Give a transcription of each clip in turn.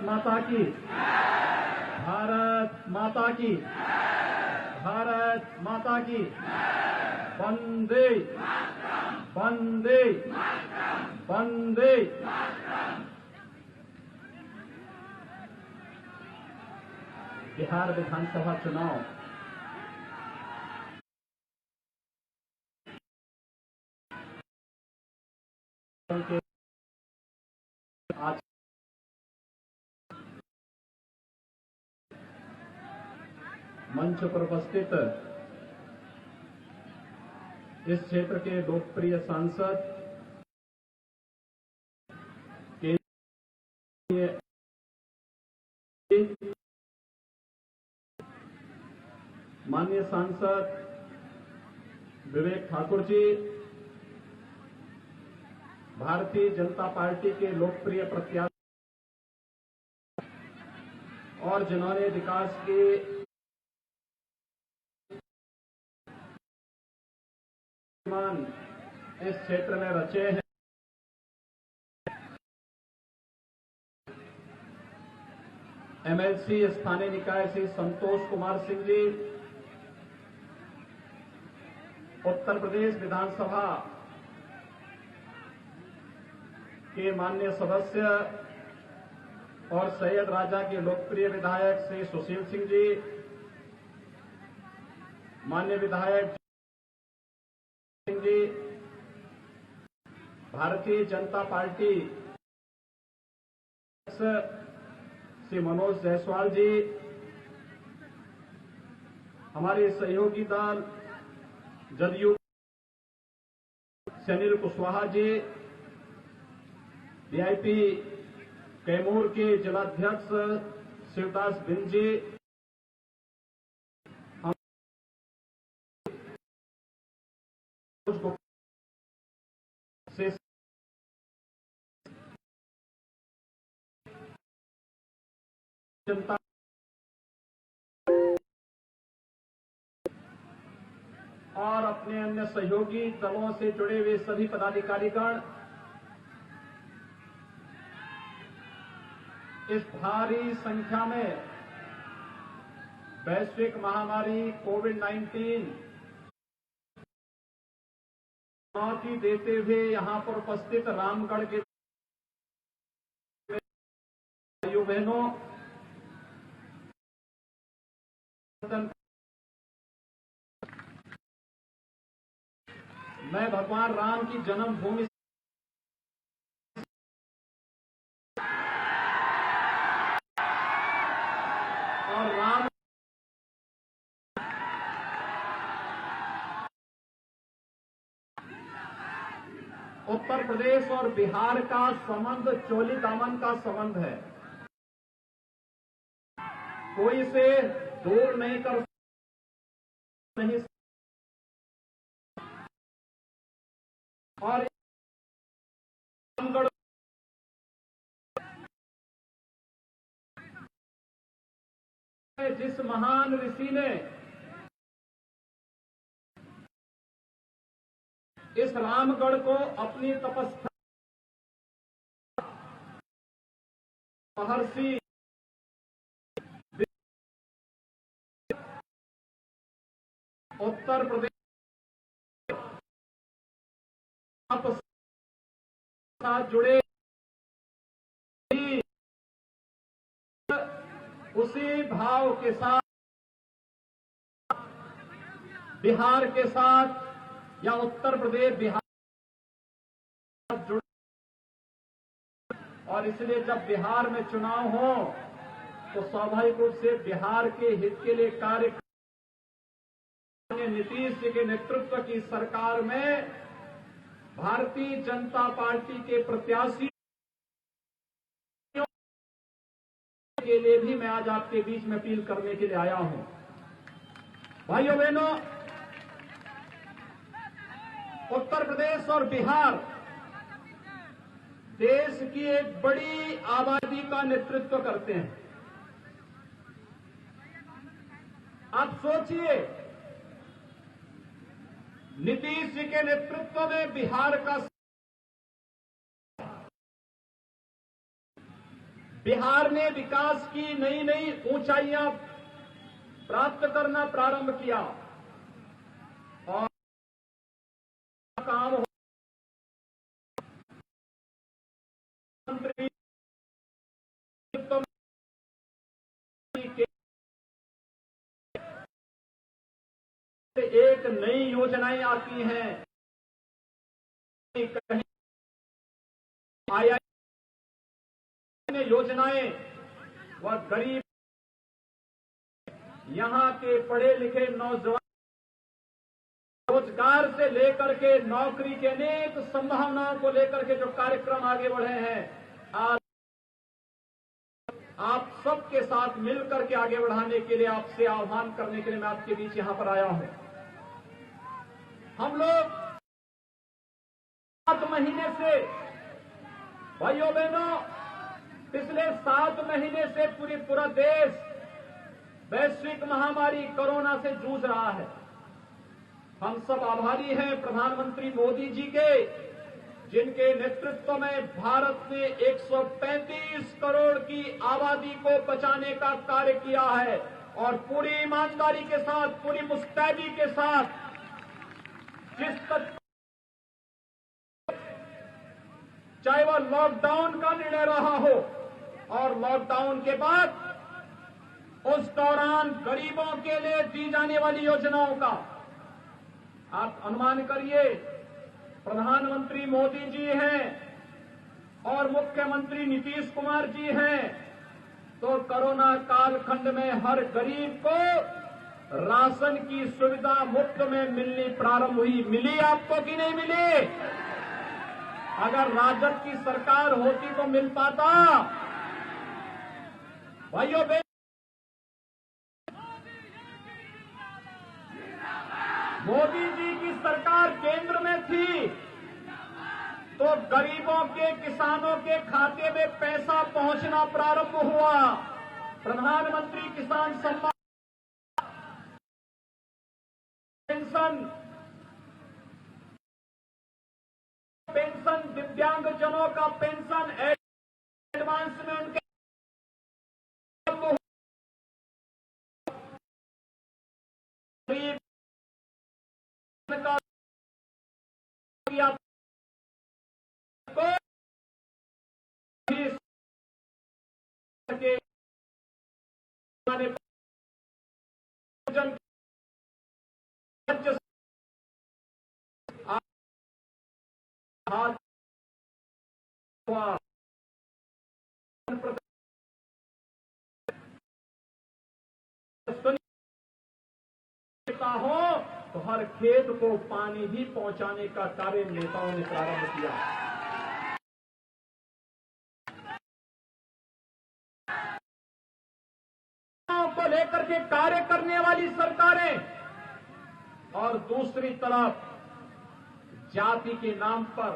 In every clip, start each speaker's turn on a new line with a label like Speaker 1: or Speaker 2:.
Speaker 1: माता की, भारत माता की, भारत माता की, वंदे वंदे वंदे। बिहार विधानसभा चुनाव के आज मंच पर उपस्थित इस क्षेत्र के लोकप्रिय सांसद माननीय सांसद विवेक ठाकुर जी, भारतीय जनता पार्टी के लोकप्रिय प्रत्याशी और जिन्होंने विकास के इस क्षेत्र में रचे हैं, एमएलसी स्थानीय निकाय श्री संतोष कुमार सिंह जी, उत्तर प्रदेश विधानसभा के माननीय सदस्य और सैयद राजा के लोकप्रिय विधायक श्री सुशील सिंह जी, माननीय विधायक सिंह जी, भारतीय जनता पार्टी श्री मनोज जायसवाल जी, हमारे सहयोगी दल जदयू अनिल कुशवाहा जी, वीआईपी कैमूर के जिलाध्यक्ष शिवदास बिंद जी, जनता और अपने अन्य सहयोगी दलों से जुड़े हुए सभी पदाधिकारीगण इस भारी संख्या में वैश्विक महामारी कोविड-19 चुनौती देते हुए यहां पर उपस्थित रामगढ़ के भाइयों बहनों, मैं भगवान राम की जन्मभूमि और राम उत्तर प्रदेश और बिहार का संबंध चोली दामन का संबंध है, कोई इसे दूर नहीं कर नहीं और रामगढ़ जिस महान ऋषि ने इस रामगढ़ को अपनी तपस्या महर्षि उत्तर प्रदेश साथ जुड़े उसी भाव के साथ बिहार के साथ या उत्तर प्रदेश बिहार जुड़े, और इसलिए जब बिहार में चुनाव हो तो स्वाभाविक रूप से बिहार के हित के लिए कार्य नीतीश जी के नेतृत्व की सरकार में भारतीय जनता पार्टी के प्रत्याशी के लिए भी मैं आज आपके बीच में अपील करने के लिए आया हूं। भाइयों बहनों, उत्तर प्रदेश और बिहार देश की एक बड़ी आबादी का नेतृत्व करते हैं। आप सोचिए, नीतीश जी के नेतृत्व में बिहार का बिहार ने विकास की नई नई ऊंचाइयां प्राप्त करना प्रारंभ किया और काम हो मंत्री एक नई योजनाएं आती हैं, कहीं आईआईटी योजनाएं वह गरीब यहां के पढ़े लिखे नौजवान रोजगार से लेकर के नौकरी के अनेक संभावनाओं को लेकर के जो कार्यक्रम आगे बढ़े हैं, आज आप सबके साथ मिलकर के आगे बढ़ाने के लिए, आपसे आह्वान करने के लिए मैं आपके बीच यहां पर आया हूं। हम लोग 7 महीने से, भाइयों बहनों, पिछले 7 महीने से पूरा देश वैश्विक महामारी कोरोना से जूझ रहा है। हम सब आभारी हैं प्रधानमंत्री मोदी जी के, जिनके नेतृत्व में भारत ने 135 करोड़ की आबादी को बचाने का कार्य किया है और पूरी ईमानदारी के साथ, पूरी मुस्तैदी के साथ जिस तक चाहे वह लॉकडाउन का निर्णय रहा हो और लॉकडाउन के बाद उस दौरान गरीबों के लिए दी जाने वाली योजनाओं का आप अनुमान करिए, प्रधानमंत्री मोदी जी हैं और मुख्यमंत्री नीतीश कुमार जी हैं, तो कोरोना कालखंड में हर गरीब को राशन की सुविधा मुफ्त में मिलनी प्रारंभ हुई। मिली आपको कि नहीं मिली? अगर राजद की सरकार होती तो मिल पाता? भाइयों बहनों, मोदी जी की सरकार केंद्र में थी तो गरीबों के, किसानों के खाते में पैसा पहुंचना प्रारंभ हुआ। प्रधानमंत्री किसान सम्मान पेंशन, दिव्यांगजनों का पेंशन एडवांस में उनके हो तो हर खेत को पानी भी पहुंचाने का कार्य नेताओं ने प्रारंभ किया। को लेकर के कार्य करने वाली सरकारें और दूसरी तरफ जाति के नाम पर,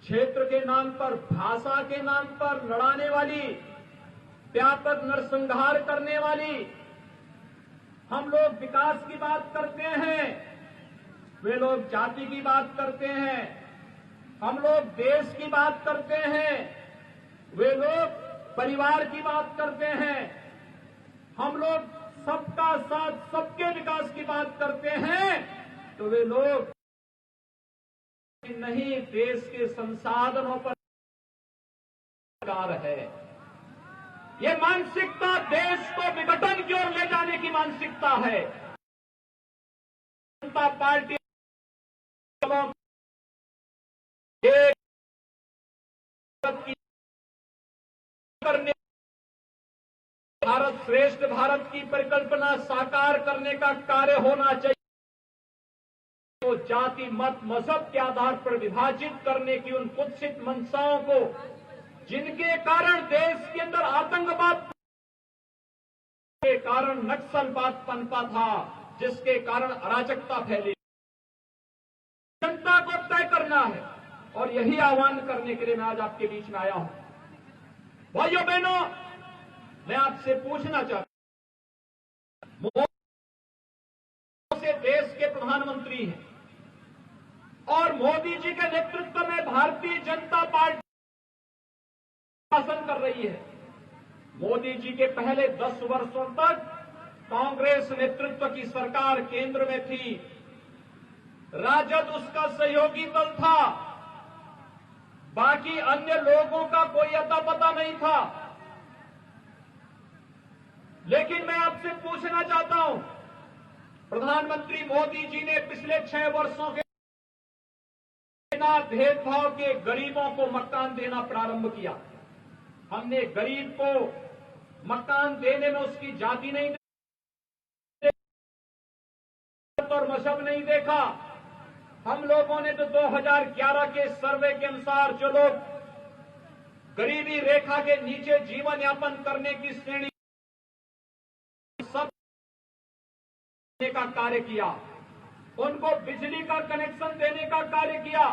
Speaker 1: क्षेत्र के नाम पर, भाषा के नाम पर लड़ाने वाली, व्यापक नरसंहार करने वाली। हम लोग विकास की बात करते हैं, वे लोग जाति की बात करते हैं। हम लोग देश की बात करते हैं, वे लोग परिवार की बात करते हैं। हम लोग सबका साथ, सबके विकास की बात करते हैं, तो वे लोग नहीं, देश के संसाधनों पर सरकार है। ये मानसिकता देश को विघटन की ओर ले जाने की मानसिकता है। जनता पार्टी करने, भारत श्रेष्ठ भारत की परिकल्पना साकार करने का कार्य होना चाहिए। तो जाति, मत, मजहब के आधार पर विभाजित करने की उन कुत्सित मंशाओं को, जिनके कारण देश के अंदर आतंकवाद के कारण नक्सलवाद पनपा था, जिसके कारण अराजकता फैली, जनता को तय करना है। और यही आह्वान करने के लिए मैं आज आपके बीच में आया हूं। भाइयों बहनों, मैं आपसे पूछना चाहता हूं, मोदी से देश के प्रधानमंत्री हैं और मोदी जी के नेतृत्व में भारतीय जनता पार्टी शासन कर रही है। मोदी जी के पहले 10 वर्षों तक कांग्रेस नेतृत्व की सरकार केंद्र में थी, राजद उसका सहयोगी दल था, बाकी अन्य लोगों का कोई अता पता नहीं था। लेकिन मैं आपसे पूछना चाहता हूं, प्रधानमंत्री मोदी जी ने पिछले 6 वर्षों के बिना भेदभाव के गरीबों को मकान देना प्रारंभ किया। हमने गरीब को मकान देने में उसकी जाति नहीं और मजहब नहीं देखा। हम लोगों ने तो 2011 के सर्वे के अनुसार जो लोग गरीबी रेखा के नीचे जीवन यापन करने की श्रेणी सब का कार्य किया, उनको बिजली का कनेक्शन देने का कार्य किया,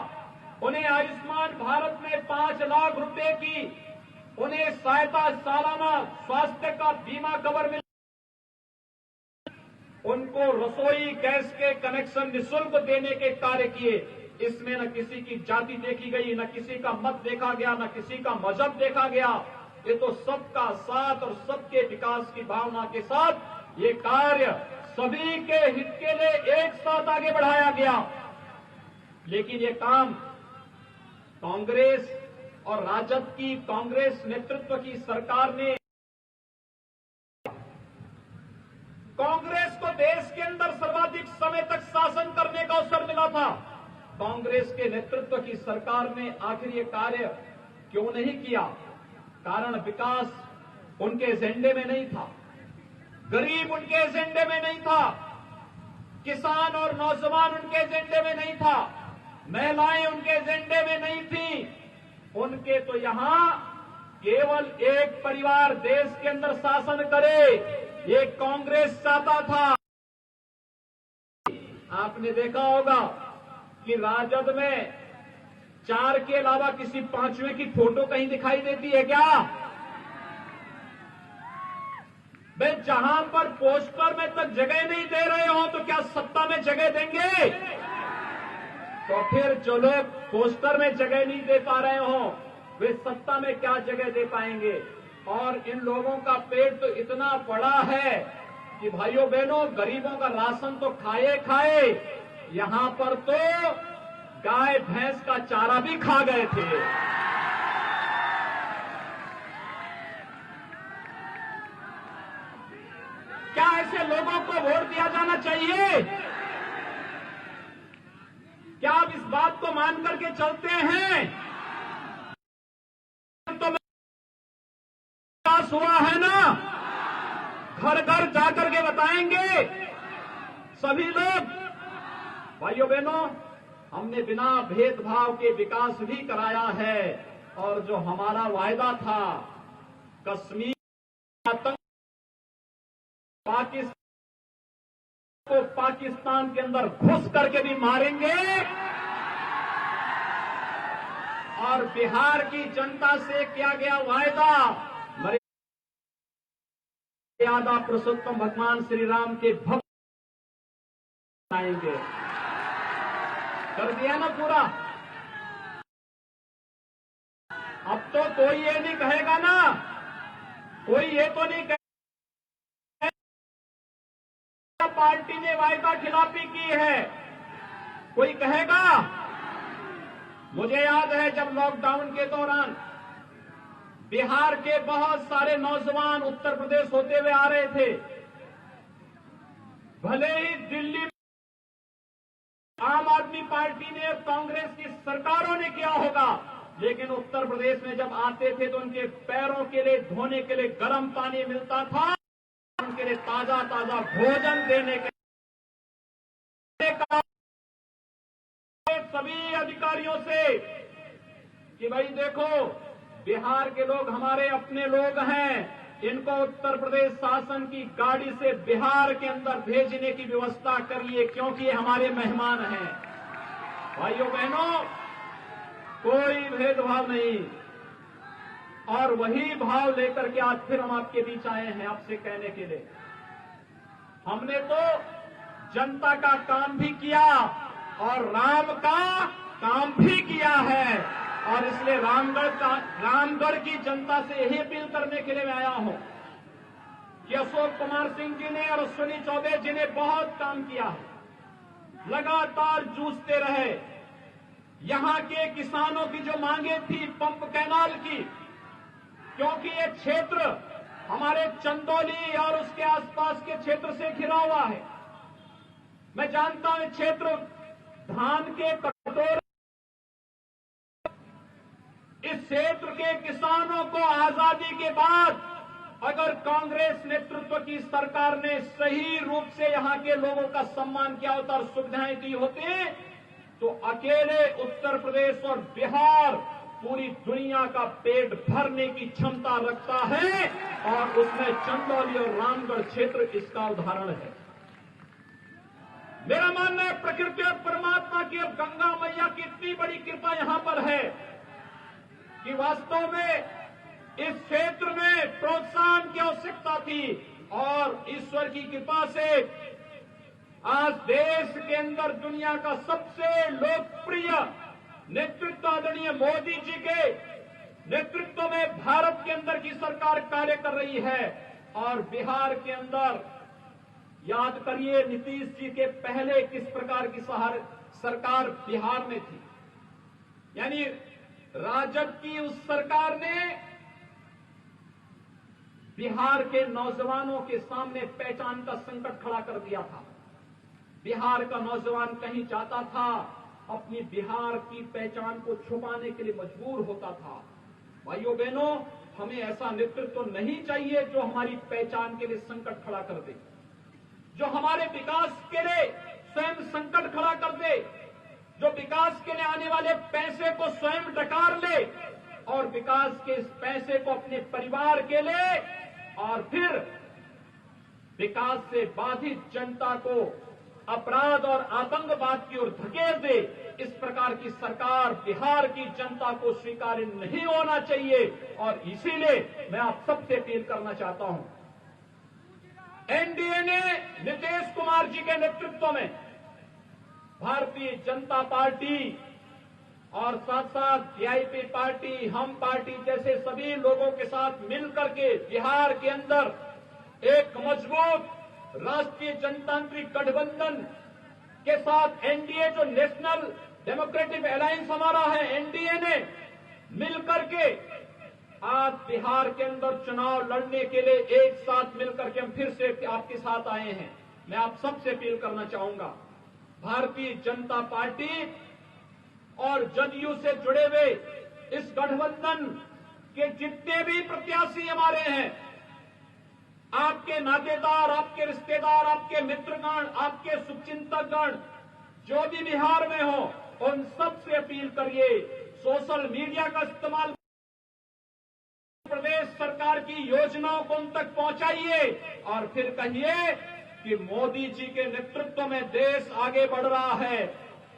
Speaker 1: उन्हें आयुष्मान भारत में 5 लाख रुपए की उन्हें सहायता, सालाना स्वास्थ्य का बीमा कवर मिला, उनको रसोई गैस के कनेक्शन निःशुल्क देने के कार्य किए। इसमें न किसी की जाति देखी गई, न किसी का मत देखा गया, न किसी का मजहब देखा गया। ये तो सबका साथ और सबके विकास की भावना के साथ ये कार्य सभी के हित के लिए एक साथ आगे बढ़ाया गया। लेकिन ये काम कांग्रेस और राजद की कांग्रेस नेतृत्व की सरकार ने, कांग्रेस को देश के अंदर सर्वाधिक समय तक शासन करने का अवसर मिला था। कांग्रेस के नेतृत्व की सरकार ने आखिर ये कार्य क्यों नहीं किया? कारण विकास उनके एजेंडे में नहीं था, गरीब उनके एजेंडे में नहीं था, किसान और नौजवान उनके एजेंडे में नहीं था, महिलाएं उनके एजेंडे में नहीं थी। उनके तो यहां केवल एक परिवार देश के अंदर शासन करे, ये कांग्रेस चाहता था। आपने देखा होगा कि राजद में 4 के अलावा किसी 5वें की फोटो कहीं दिखाई देती है क्या? भाई जहां पर पोस्टर में तक जगह नहीं दे रहे हो तो क्या सत्ता में जगह देंगे? तो फिर जो लोग पोस्टर में जगह नहीं दे पा रहे हो वे सत्ता में क्या जगह दे पाएंगे? और इन लोगों का पेट तो इतना बड़ा है कि भाइयों बहनों, गरीबों का राशन तो खाए खाए, यहां पर तो गाय भैंस का चारा भी खा गए थे। क्या ऐसे लोगों को वोट दिया जाना चाहिए? क्या आप इस बात को मान करके चलते हैं? तो विकास हुआ है ना, घर घर जाकर के बताएंगे सभी लोग। भाइयों बहनों, हमने बिना भेदभाव के विकास भी कराया है। और जो हमारा वायदा था, कश्मीर आतंक को पाकिस्तान के अंदर घुस करके भी मारेंगे और बिहार की जनता से किया गया वायदा, मर्यादा पुरुषोत्तम भगवान श्री राम के भक्त आएंगे, कर दिया ना पूरा। अब तो कोई ये नहीं कहेगा ना, कोई ये तो नहीं कहेगा पार्टी ने वायदा खिलाफी की है, कोई कहेगा? मुझे याद है जब लॉकडाउन के दौरान बिहार के बहुत सारे नौजवान उत्तर प्रदेश होते हुए आ रहे थे। भले ही दिल्ली में आम आदमी पार्टी ने और कांग्रेस की सरकारों ने किया होगा, लेकिन उत्तर प्रदेश में जब आते थे तो उनके पैरों के लिए धोने के लिए गर्म पानी मिलता था, उनके लिए ताजा ताजा भोजन देने का सभी अधिकारियों से कि भाई देखो, बिहार के लोग हमारे अपने लोग हैं, इनको उत्तर प्रदेश शासन की गाड़ी से बिहार के अंदर भेजने की व्यवस्था करिए, क्योंकि ये हमारे मेहमान हैं। भाइयों बहनों, कोई भेदभाव नहीं। और वही भाव लेकर के आज फिर हम आपके बीच आए हैं आपसे कहने के लिए, हमने तो जनता का काम भी किया और राम का काम भी किया है। और इसलिए रामगढ़ की जनता से यही अपील करने के लिए मैं आया हूं कि अशोक कुमार सिंह जी ने और अश्विनी चौबे जी ने बहुत काम किया है, लगातार जूझते रहे। यहां के किसानों की जो मांगे थी पंप कैनाल की, क्योंकि ये क्षेत्र हमारे चंदौली और उसके आसपास के क्षेत्र से घिरा हुआ है। मैं जानता हूं क्षेत्र धान के कटोरे, इस क्षेत्र के किसानों को आजादी के बाद अगर कांग्रेस नेतृत्व की सरकार ने सही रूप से यहां के लोगों का सम्मान किया होता और सुविधाएं दी होती, तो अकेले उत्तर प्रदेश और बिहार पूरी दुनिया का पेट भरने की क्षमता रखता है, और उसमें चंदौली और रामगढ़ क्षेत्र इसका उदाहरण है। मेरा मानना है प्रकृति और परमात्मा की अब गंगा मैया की इतनी बड़ी कृपा यहां पर है कि वास्तव में इस क्षेत्र में प्रोत्साहन की आवश्यकता थी, और ईश्वर की कृपा से आज देश के अंदर दुनिया का सबसे लोकप्रिय नेतृत्व आदरणीय मोदी जी के नेतृत्व में भारत के अंदर की सरकार कार्य कर रही है। और बिहार के अंदर याद करिए नीतीश जी के पहले किस प्रकार की सरकार बिहार में थी, यानी राजद की उस सरकार ने बिहार के नौजवानों के सामने पहचान का संकट खड़ा कर दिया था। बिहार का नौजवान कहीं जाता था, अपनी बिहार की पहचान को छुपाने के लिए मजबूर होता था। भाइयों बहनों, हमें ऐसा नेतृत्व नहीं चाहिए जो हमारी पहचान के लिए संकट खड़ा कर दे, जो हमारे विकास के लिए स्वयं संकट खड़ा कर दे, जो विकास के लिए आने वाले पैसे को स्वयं डकार ले और विकास के इस पैसे को अपने परिवार के लिए और फिर विकास से बाधित जनता को अपराध और आतंकवाद की ओर धकेल दे। इस प्रकार की सरकार बिहार की जनता को स्वीकार्य नहीं होना चाहिए, और इसीलिए मैं आप सबसे अपील करना चाहता हूं। एनडीए ने नीतीश कुमार जी के नेतृत्व में भारतीय जनता पार्टी और साथ साथ वीआईपी पार्टी, हम पार्टी जैसे सभी लोगों के साथ मिलकर के बिहार के अंदर एक मजबूत राष्ट्रीय जनतांत्रिक गठबंधन के साथ एनडीए, जो नेशनल डेमोक्रेटिक अलायंस हमारा है, एनडीए ने मिलकर के आज बिहार के अंदर चुनाव लड़ने के लिए एक साथ मिलकर के हम फिर से आपके साथ आए हैं। मैं आप सबसे अपील करना चाहूंगा, भारतीय जनता पार्टी और जदयू से जुड़े हुए इस गठबंधन के जितने भी प्रत्याशी हमारे हैं, आपके नातेदार, आपके रिश्तेदार, आपके मित्रगण, आपके शुभचिंतकगण जो भी बिहार में हो, उन सबसे अपील करिए, सोशल मीडिया का इस्तेमाल, प्रदेश सरकार की योजनाओं को उन तक पहुंचाइए और फिर कहिए कि मोदी जी के नेतृत्व में देश आगे बढ़ रहा है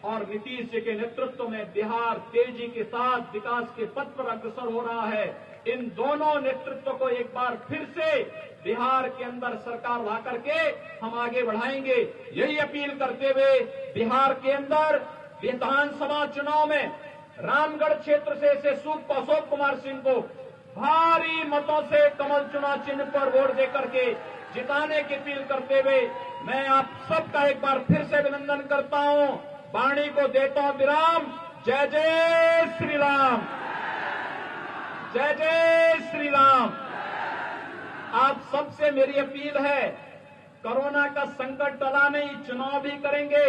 Speaker 1: और नीतीश जी के नेतृत्व में बिहार तेजी के साथ विकास के पथ पर अग्रसर हो रहा है। इन दोनों नेतृत्व को एक बार फिर से बिहार के अंदर सरकार ला करके हम आगे बढ़ाएंगे। यही अपील करते हुए बिहार के अंदर विधानसभा चुनाव में रामगढ़ क्षेत्र से अशोक कुमार सिंह को भारी मतों से कमल चुनाव चिन्ह पर वोट देकर के जिताने की अपील करते हुए मैं आप सबका एक बार फिर से अभिनंदन करता हूं। वाणी को देता हूं विराम। जय जय श्री राम, जय जय श्री राम। आप सबसे मेरी अपील है, कोरोना का संकट टला नहीं, चुनाव भी करेंगे,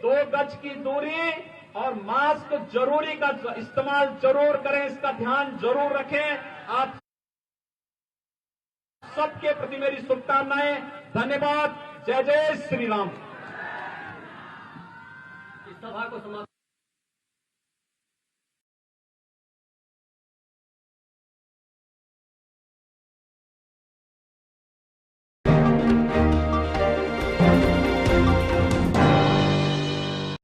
Speaker 1: 2 गज की दूरी और मास्क जरूरी का इस्तेमाल जरूर करें, इसका ध्यान जरूर रखें। आप सबके प्रति मेरी शुभकामनाएं। धन्यवाद। जय जय श्री राम।
Speaker 2: इस सभा को समाप्त